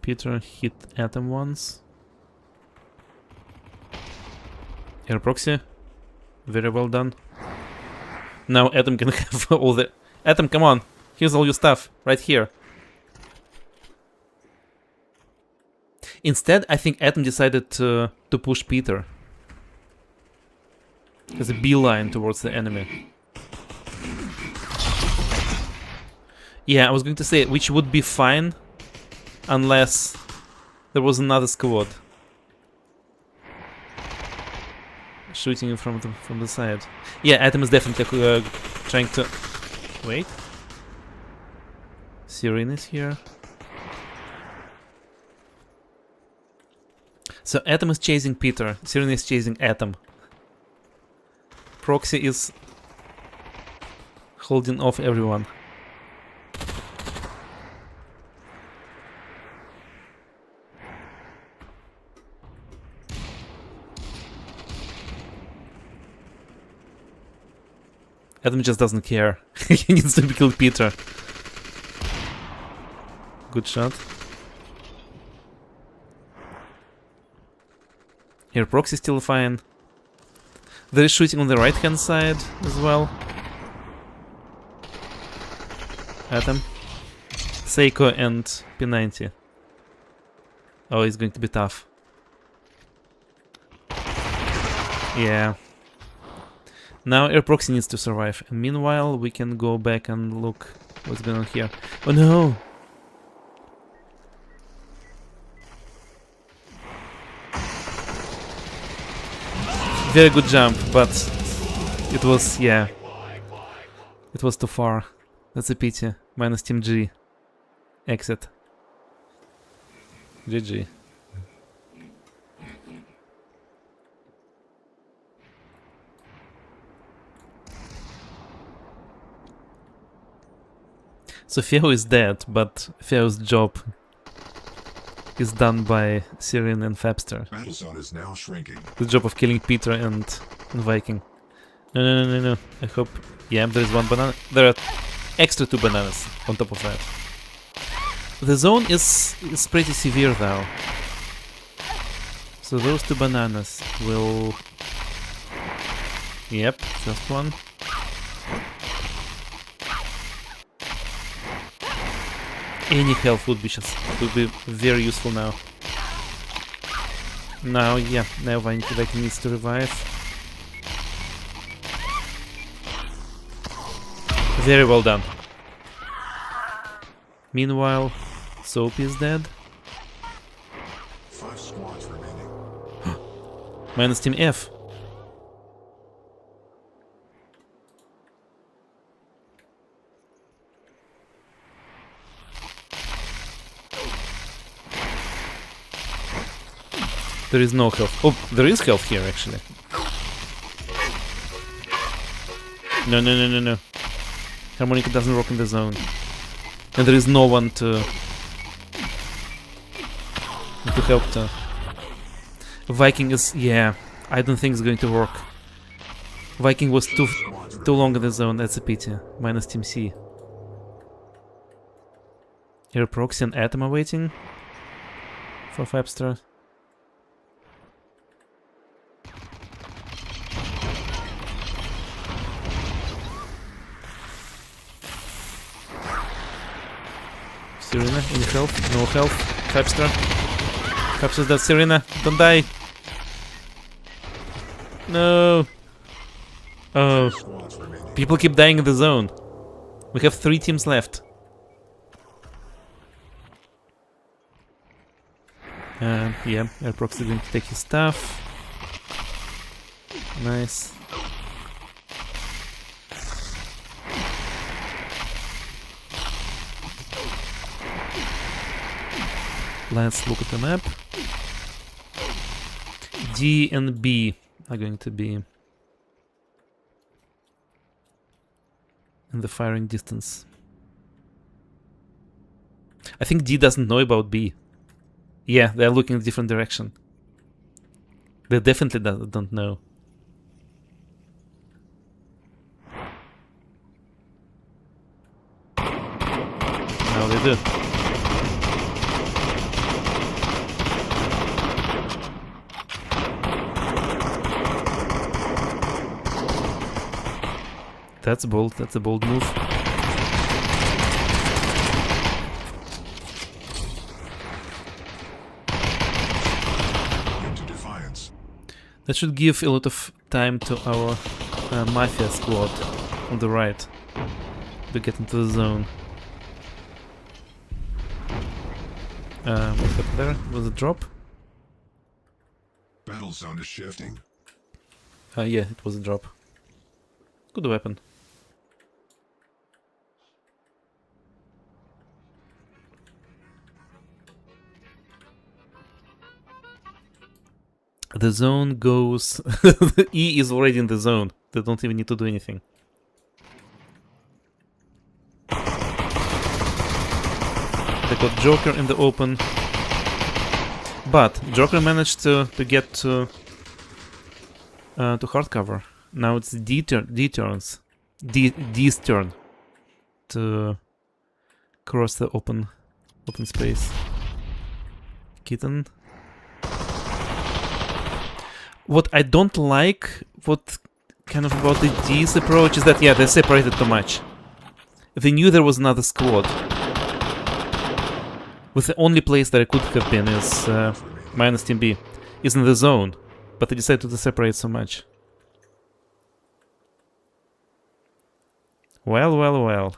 Speaker 1: Peter hit Atom once. Air proxy. Very well done. Now Atom can have all the... Atom, come on! Here's all your stuff, right here. Instead, I think Atom decided to push Peter. As a beeline towards the enemy. Yeah, I was going to say, which would be fine, unless there was another squad shooting from the side. Yeah, Atom is definitely trying to... Wait. Serena is here. So Atom is chasing Peter, Serena is chasing Atom. Proxy is holding off everyone. Atom just doesn't care. He needs to kill Peter. Good shot. Here, proxy still fine. There is shooting on the right hand side as well. Atom. Seiko and P90. Oh, it's going to be tough. Yeah. Now air proxy needs to survive. And meanwhile, we can go back and look what's going on here. Oh no! Very good jump, but it was, yeah, it was too far. That's a pity. Minus Team G. Exit. GG. So Feo is dead, but Feo's job is done by Serena and Fabster.
Speaker 2: Battle zone is now shrinking.
Speaker 1: The job of killing Peter and Viking. No. I hope... Yeah, there is one banana. There are extra 2 bananas on top of that. The zone is pretty severe though. So those 2 bananas will... Yep, first one. Any health would be very useful now. Now, yeah, now Viking needs to revive. Very well done. Meanwhile, Soapy is dead.
Speaker 2: 5 squads remaining.
Speaker 1: Minus Team F. There is no health. Oh, there is health here, actually. No. Harmonica doesn't work in the zone. And there is no one to help to. Viking is... yeah, I don't think it's going to work. Viking was too long in the zone, that's a pity. Minus Team C. Air Proxy and Atom are waiting for Fabster. Serena, any health? No health. Fabster. Fabster's dead. Serena, don't die. No. Oh. People keep dying in the zone. We have 3 teams left. Yeah, Air Proxy going to take his stuff. Nice. Let's look at the map. D and B are going to be in the firing distance. I think D doesn't know about B. Yeah, they're looking in a different direction. They definitely don't know. Now they do. That's bold. That's a bold move.
Speaker 2: Into defiance.
Speaker 1: That should give a lot of time to our Mafia squad on the right to get into the zone. What happened there? Was it drop?
Speaker 2: Battle zone is shifting.
Speaker 1: Yeah, it was a drop. Good weapon. The zone goes... the E is already in the zone. They don't even need to do anything. They got Joker in the open. But Joker managed to get to hardcover. Now it's D's turn to cross the open space. Kitten. What I don't like, what kind of about the D's approach is that, yeah, they separated too much. They knew there was another squad. With the only place that I could have been is minus Team B, is in the zone, but they decided to separate so much. Well, well, well.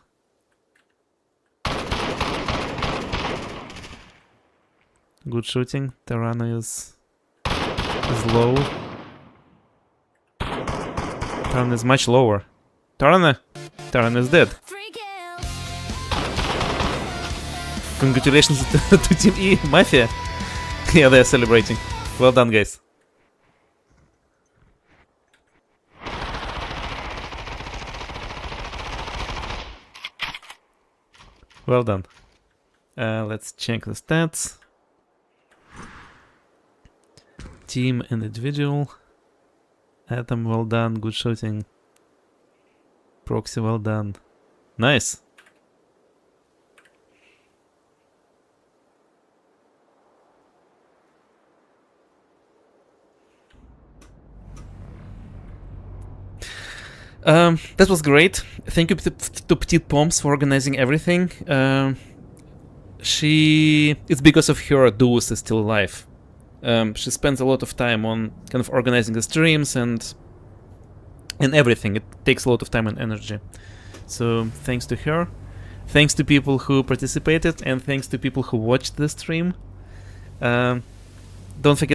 Speaker 1: Good shooting. Tarana is low. Tarana is much lower. Tarana is dead. Congratulations to Team E, Mafia. Yeah, they're celebrating. Well done, guys. Well done. Let's check the stats. Team and individual. Atom, well done. Good shooting. Proxy, well done. Nice. That was great. Thank you to Petite Poms for organizing everything. It's because of her DUOS is still alive. She spends a lot of time on kind of organizing the streams and everything. It takes a lot of time and energy. So thanks to her. Thanks to people who participated and thanks to people who watched the stream. Don't forget